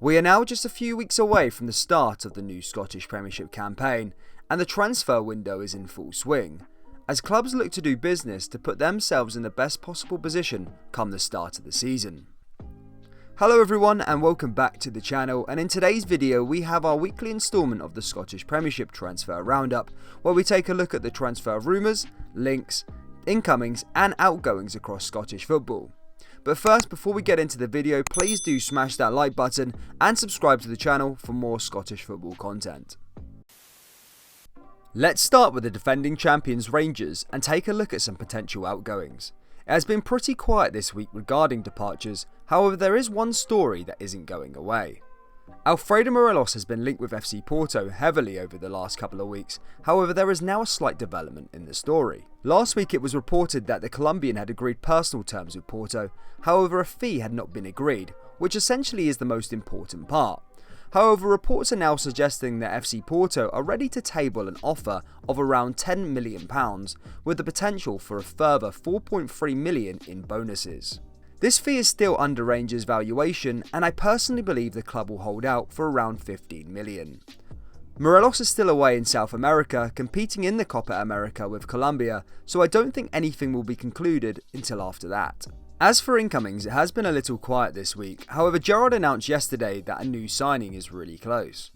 We are now just a few weeks away from the start of the new Scottish Premiership campaign, and the transfer window is in full swing, as clubs look to do business to put themselves in the best possible position come the start of the season. Hello everyone and welcome back to the channel, and in today's video we have our weekly instalment of the Scottish Premiership transfer roundup, where we take a look at the transfer rumours, links, incomings and outgoings across Scottish football. But first, before we get into the video, please do smash that like button and subscribe to the channel for more Scottish football content. Let's start with the defending champions Rangers and take a look at some potential outgoings. It has been pretty quiet this week regarding departures, however there is one story that isn't going away. Alfredo Morelos has been linked with FC Porto heavily over the last couple of weeks, however there is now a slight development in the story. Last week it was reported that the Colombian had agreed personal terms with Porto, however a fee had not been agreed, which essentially is the most important part. However, reports are now suggesting that FC Porto are ready to table an offer of around £10 million, with the potential for a further £4.3 million in bonuses. This fee is still under Rangers' valuation, and I personally believe the club will hold out for around £15 million. Morelos is still away in South America, competing in the Copa America with Colombia, so I don't think anything will be concluded until after that. As for incomings, it has been a little quiet this week, however Gerrard announced yesterday that a new signing is really close.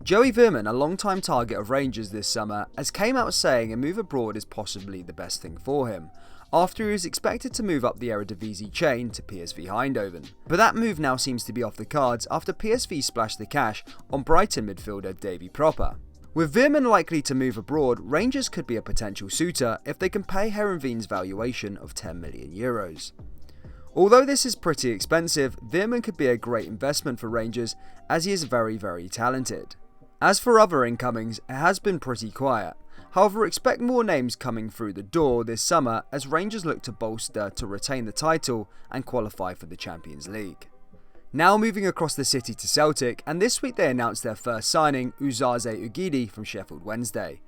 Joey Veerman, a long-time target of Rangers this summer, has came out saying a move abroad is possibly the best thing for him, after he was expected to move up the Eredivisie chain to PSV Eindhoven. But that move now seems to be off the cards after PSV splashed the cash on Brighton midfielder Davy Pröpper. With Veerman likely to move abroad, Rangers could be a potential suitor if they can pay Heerenveen's valuation of €10 million. Although this is pretty expensive, Veerman could be a great investment for Rangers as he is very talented. As for other incomings, it has been pretty quiet. However, expect more names coming through the door this summer as Rangers look to bolster to retain the title and qualify for the Champions League. Now moving across the city to Celtic, and this week they announced their first signing, Uzaze Ugidi from Sheffield Wednesday.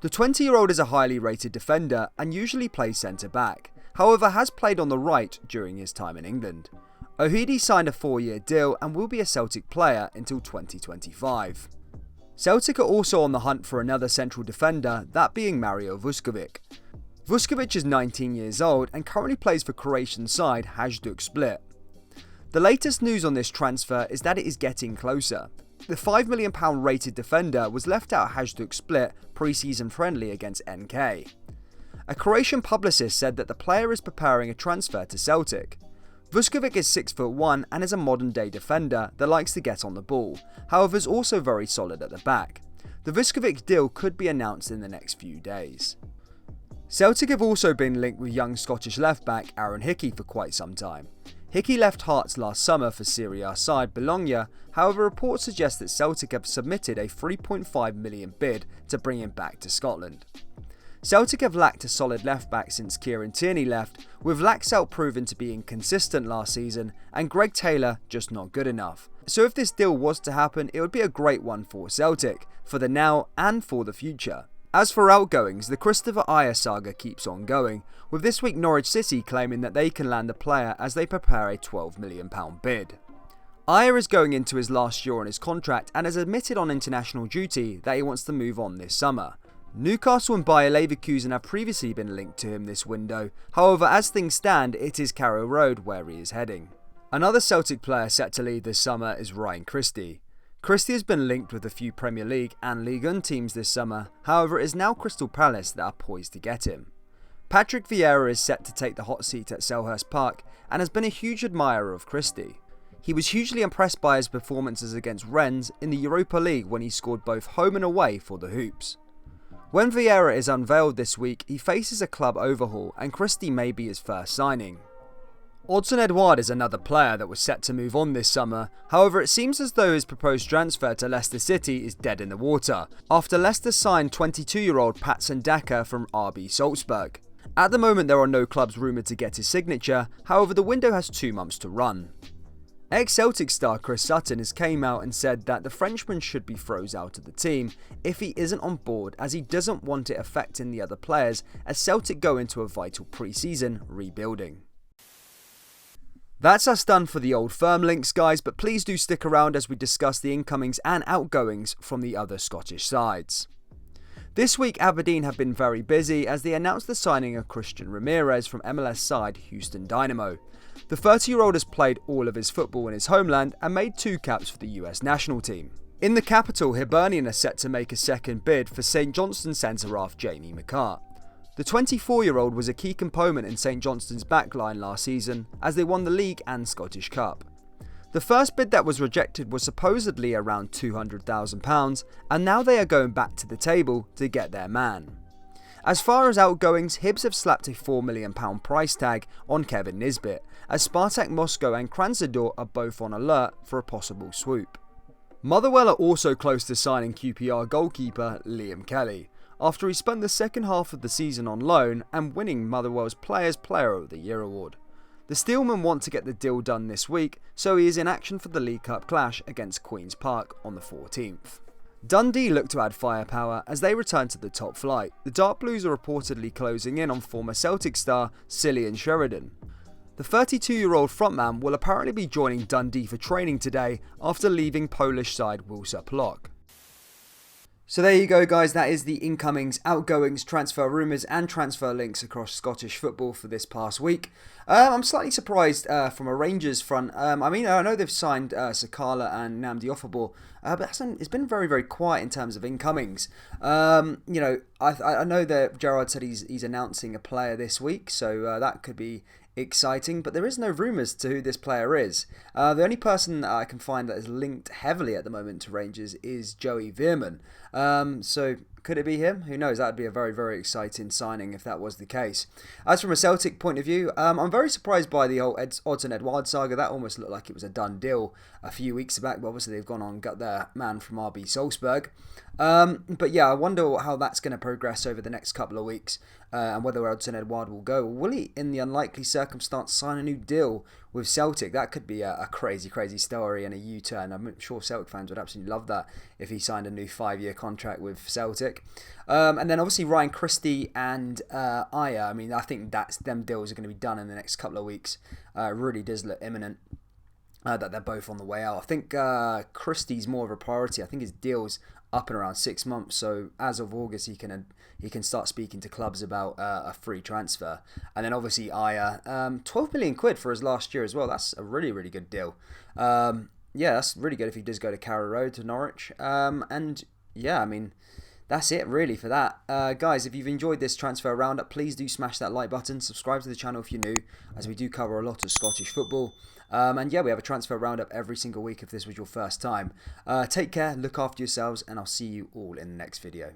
The 20-year-old is a highly rated defender and usually plays centre-back, however has played on the right during his time in England. Ugidi signed a 4-year deal and will be a Celtic player until 2025. Celtic are also on the hunt for another central defender, that being Mario Vuskovic. Vuskovic is 19 years old and currently plays for Croatian side Hajduk Split. The latest news on this transfer is that it is getting closer. The £5 million rated defender was left out of Hajduk Split pre-season friendly against NK. A Croatian publicist said that the player is preparing a transfer to Celtic. Vuskovic is 6'1" and is a modern day defender that likes to get on the ball, however is also very solid at the back. The Vuskovic deal could be announced in the next few days. Celtic have also been linked with young Scottish left back Aaron Hickey for quite some time. Hickey left Hearts last summer for Serie A side Bologna, however reports suggest that Celtic have submitted a £3.5 million bid to bring him back to Scotland. Celtic have lacked a solid left back since Kieran Tierney left, with Laxalt proven to be inconsistent last season and Greg Taylor just not good enough. So if this deal was to happen, it would be a great one for Celtic, for the now and for the future. As for outgoings, the Christopher Ajer saga keeps on going, with this week Norwich City claiming that they can land the player as they prepare a £12 million bid. Ajer is going into his last year on his contract and has admitted on international duty that he wants to move on this summer. Newcastle and Bayer Leverkusen have previously been linked to him this window, however as things stand it is Carrow Road where he is heading. Another Celtic player set to leave this summer is Ryan Christie. Christie has been linked with a few Premier League and Ligue 1 teams this summer, however it is now Crystal Palace that are poised to get him. Patrick Vieira is set to take the hot seat at Selhurst Park and has been a huge admirer of Christie. He was hugely impressed by his performances against Rennes in the Europa League when he scored both home and away for the Hoops. When Vieira is unveiled this week, he faces a club overhaul and Christie may be his first signing. Odsonne Edouard is another player that was set to move on this summer, however it seems as though his proposed transfer to Leicester City is dead in the water, after Leicester signed 22-year-old Patson Daka from RB Salzburg. At the moment there are no clubs rumoured to get his signature, however the window has 2 months to run. Ex-Celtic star Chris Sutton has came out and said that the Frenchman should be froze out of the team if he isn't on board, as he doesn't want it affecting the other players as Celtic go into a vital pre-season rebuilding. That's us done for the old firm links, guys, but please do stick around as we discuss the incomings and outgoings from the other Scottish sides. This week Aberdeen have been very busy as they announced the signing of Christian Ramirez from MLS side Houston Dynamo. The 30-year-old has played all of his football in his homeland and made 2 caps for the US national team. In the capital, Hibernian are set to make a second bid for St Johnstone centre-half Jamie McCart. The 24-year-old was a key component in St Johnstone's backline last season as they won the league and Scottish Cup. The first bid that was rejected was supposedly around £200,000 and now they are going back to the table to get their man. As far as outgoings, Hibs have slapped a £4 million price tag on Kevin Nisbet as Spartak Moscow and Krasnodar are both on alert for a possible swoop. Motherwell are also close to signing QPR goalkeeper Liam Kelly, after he spent the second half of the season on loan and winning Motherwell's Players Player of the Year award. The Steelmen want to get the deal done this week, so he is in action for the League Cup clash against Queen's Park on the 14th. Dundee look to add firepower as they return to the top flight. The Dark Blues are reportedly closing in on former Celtic star Cillian Sheridan. The 32-year-old frontman will apparently be joining Dundee for training today after leaving Polish side Wisła Płock. So there you go, guys, that is the incomings, outgoings, transfer rumours and transfer links across Scottish football for this past week. I'm slightly surprised from a Rangers front. I know they've signed Sakala and Nnamdi Offable, but it's been very, very quiet in terms of incomings. I know that Gerrard said he's announcing a player this week, so that could be exciting, but there is no rumours to who this player is. The only person that I can find that is linked heavily at the moment to Rangers is Joey Veerman. So could it be him? Who knows? That would be a very, very exciting signing if that was the case. As from a Celtic point of view, I'm very surprised by the whole Odsonne Edouard saga. That almost looked like it was a done deal a few weeks back, but obviously they've gone on and got their man from RB Salzburg. But yeah, I wonder how that's going to progress over the next couple of weeks and whether Odsonne Edouard will go. Will he, in the unlikely circumstance, sign a new deal with Celtic? That could be a crazy, crazy story and a U-turn. I'm sure Celtic fans would absolutely love that if he signed a new 5-year contract with Celtic. And then obviously Ryan Christie and Aya. I think them deals are going to be done in the next couple of weeks. Really does look imminent that they're both on the way out. I think Christie's more of a priority. I think his deal's up in around 6 months, so as of August he can start speaking to clubs about a free transfer. And then obviously Aya, 12 million quid for his last year as well. That's a really, really good deal. That's really good if he does go to Carrow Road to Norwich. That's it really for that. Guys, if you've enjoyed this transfer roundup, please do smash that like button, subscribe to the channel if you're new, as we do cover a lot of Scottish football. We have a transfer roundup every single week if this was your first time. Take care, look after yourselves, and I'll see you all in the next video.